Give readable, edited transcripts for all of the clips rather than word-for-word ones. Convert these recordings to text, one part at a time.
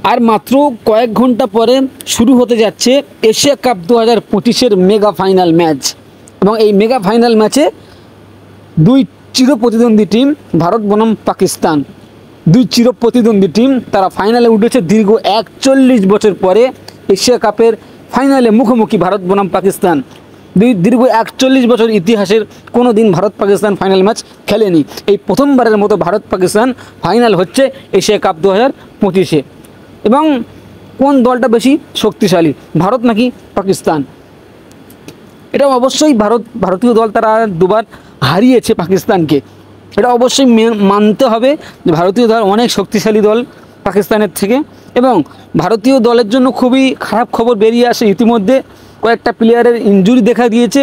আর মাত্র কয়েক ঘন্টা পরে শুরু হতে যাচ্ছে এশিয়া কাপ 2025-এর মেগা ফাইনাল ম্যাচ। এবং এই মেগা ফাইনাল ম্যাচে দুই চিরপ্রতিদ্বন্দ্বী টিম ভারত বনাম পাকিস্তান, দুই চিরপ্রতিদ্বন্দ্বী টিম তারা ফাইনালে উঠেছে দীর্ঘ 41 বছর পরে। এশিয়া কাপের ফাইনালে মুখোমুখি ভারত বনাম পাকিস্তান। দীর্ঘ 41 বছর ইতিহাসের কোনো দিন ভারত পাকিস্তান ফাইনাল ম্যাচ খেলেনি। এই প্রথমবারের মতো ভারত পাকিস্তান ফাইনাল হচ্ছে এশিয়া কাপ 2025-এ। এবং কোন দলটা বেশি শক্তিশালী, ভারত নাকি পাকিস্তান? এটা অবশ্যই ভারতীয় দল তারা দুবার হারিয়েছে পাকিস্তানকে, এটা অবশ্যই মানতে হবে যে ভারতীয় দল অনেক শক্তিশালী দল পাকিস্তানের থেকে। এবং ভারতীয় দলের জন্য খুবই খারাপ খবর বেরিয়ে আসে ইতিমধ্যে। কয়েকটা প্লেয়ারের ইনজুরি দেখা দিয়েছে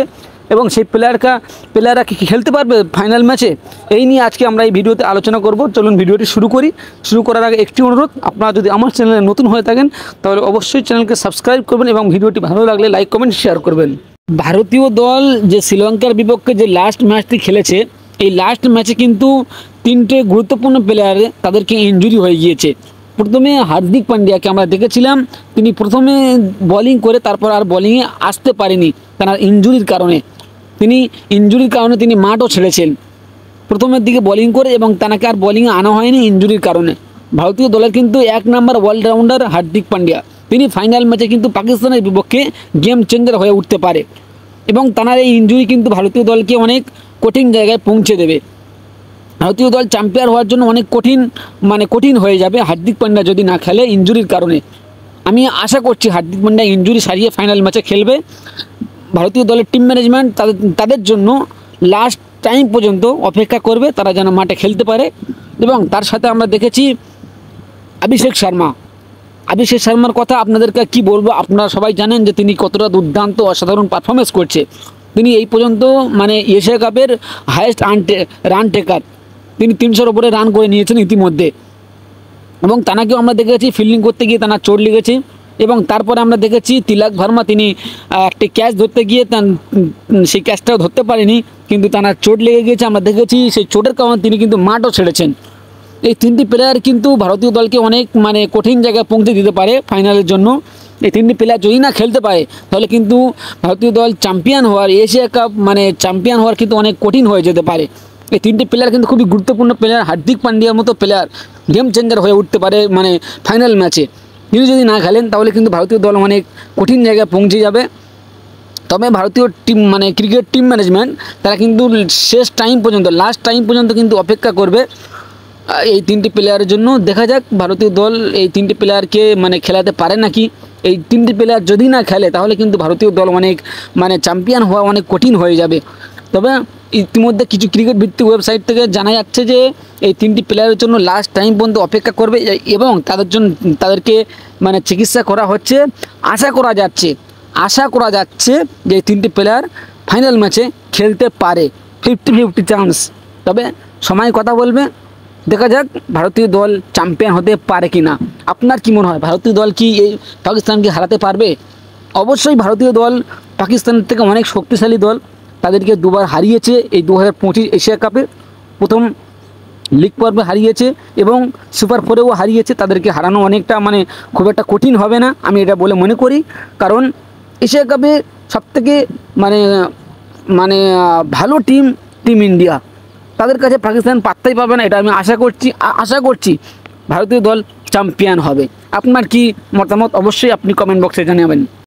এবং সেই প্লেয়াররা কি খেলতে পারবে ফাইনাল ম্যাচে, এই নিয়ে আজকে আমরা এই ভিডিওতে আলোচনা করব। চলুন ভিডিওটি শুরু করি। শুরু করার আগে একটি অনুরোধ, আপনারা যদি আমার চ্যানেলে নতুন হয়ে থাকেন তাহলে অবশ্যই চ্যানেলকে সাবস্ক্রাইব করবেন এবং ভিডিওটি ভালো লাগলে লাইক কমেন্ট শেয়ার করবেন। ভারতীয় দল যে শ্রীলঙ্কার বিপক্ষে যে লাস্ট ম্যাচটি খেলেছে, এই লাস্ট ম্যাচে কিন্তু তিনটে গুরুত্বপূর্ণ প্লেয়ারে তাদেরকে ইনজুরি হয়ে গিয়েছে। প্রথমে হার্দিক পান্ডিয়াকে আমরা দেখেছিলাম, তিনি প্রথমে বোলিং করে তারপর আর বোলিংয়ে আসতে পারেনি তার ইনজুরির কারণে। তিনি মাঠও ছেড়েছেন প্রথমের দিকে বোলিং করে, এবং তাকে আর বোলিংয়ে আনা হয়নি ইনজুরির কারণে। ভারতীয় দলের কিন্তু 1 নম্বর অলরাউন্ডার হার্দিক পান্ডিয়া, তিনি ফাইনাল ম্যাচে কিন্তু পাকিস্তানের বিপক্ষে গেম চেঞ্জার হয়ে উঠতে পারে। এবং তার এই ইনজুরি কিন্তু ভারতীয় দলকে অনেক কঠিন জায়গায় পৌঁছে দেবে। ভারতীয় দল চ্যাম্পিয়ন হওয়ার জন্য অনেক কঠিন হয়ে যাবে হার্দিক পান্ডিয়া যদি না খেলে ইনজুরির কারণে। আমি আশা করছি হার্দিক পান্ডিয়া ইনজুরি সারিয়ে ফাইনাল ম্যাচে খেলবে। ভারতীয় দলের টিম ম্যানেজমেন্ট তাদের জন্য লাস্ট টাইম পর্যন্ত অপেক্ষা করবে, তারা যেন মাঠে খেলতে পারে। এবং তার সাথে আমরা দেখেছি অভিষেক শর্মার কথা আপনাদেরকে কি বলবো, আপনারা সবাই জানেন যে তিনি কতটা দুর্দান্ত অসাধারণ পারফরমেন্স করছে। তিনি এই পর্যন্ত এশিয়া কাপের হায়েস্ট রান টেকার, তিনি 300-র উপরে রান করে নিয়েছেন ইতিমধ্যে। এবং তানাকেও আমরা দেখেছি ফিল্ডিং করতে গিয়ে তার চোট লেগেছে। এবং তারপরে আমরা দেখেছি তিলক ভার্মা, তিনি একটি ক্যাচ ধরতে গিয়ে সেই ক্যাচটাও ধরতে পারেনি, কিন্তু তার চোট লেগে গিয়েছে। আমরা দেখেছি সেই চোটের কারণে তিনি কিন্তু মাঠও ছেড়েছেন। এই তিনটি প্লেয়ার কিন্তু ভারতীয় দলকে অনেক কঠিন জায়গায় পৌঁছে দিতে পারে ফাইনালের জন্য। এই তিনটি প্লেয়ার যদি না খেলতে পারে তাহলে কিন্তু ভারতীয় দল এশিয়া কাপ চ্যাম্পিয়ন হওয়ার কিন্তু অনেক কঠিন হয়ে যেতে পারে। এই তিনটি প্লেয়ার কিন্তু খুবই গুরুত্বপূর্ণ প্লেয়ার। হার্দিক পান্ডিয়ার মতো প্লেয়ার গেম চেঞ্জার হয়ে উঠতে পারে ফাইনাল ম্যাচে। তিনি যদি না খেলেন তাহলে কিন্তু ভারতীয় দল অনেক কঠিন জায়গায় পৌঁছে যাবে। তবে ভারতীয় টিম ক্রিকেট টিম ম্যানেজমেন্ট তারা কিন্তু শেষ টাইম পর্যন্ত, লাস্ট টাইম পর্যন্ত কিন্তু অপেক্ষা করবে এই তিনটি প্লেয়ারের জন্য। দেখা যাক ভারতীয় দল এই তিনটি প্লেয়ারকে খেলাতে পারে নাকি। এই তিনটি প্লেয়ার যদি না খেলে তাহলে কিন্তু ভারতীয় দল অনেক চ্যাম্পিয়ন হওয়া অনেক কঠিন হয়ে যাবে। তবে ইতিমধ্যে কিছু ক্রিকেট ভিত্তিক ওয়েবসাইট থেকে জানা যাচ্ছে যে এই তিনটি প্লেয়ারের জন্য লাস্ট টাইম পর্যন্ত অপেক্ষা করবে এবং তাদেরকে চিকিৎসা করা হচ্ছে। আশা করা যাচ্ছে যে এই তিনটি প্লেয়ার ফাইনাল ম্যাচে খেলতে পারে, 50-50 চান্স। তবে সময় কথা বলবে, দেখা যাক ভারতীয় দল চ্যাম্পিয়ন হতে পারে কি না। আপনার কি মনে হয়, ভারতীয় দল কি এই পাকিস্তানকে হারাতে পারবে? অবশ্যই ভারতীয় দল পাকিস্তানের থেকে অনেক শক্তিশালী দল, তাদেরকে দুবার হারিয়েছে এই 2025 এশিয়া কাপে। প্রথম লিগ পর্বে হারিয়েছে এবং সুপার 4-এও হারিয়েছে। তাদেরকে হারানো অনেকটা খুব একটা কঠিন হবে না, আমি এটা বলে মনে করি। কারণ এশিয়া কাপে সবথেকে ভালো টিম ইন্ডিয়া, তাদের কাছে পাকিস্তান পাত্তাই পাবে না। এটা আমি আশা করছি ভারতীয় দল চ্যাম্পিয়ন হবে। আপনার কি মতামত অবশ্যই আপনি কমেন্ট বক্সে জানাবেন।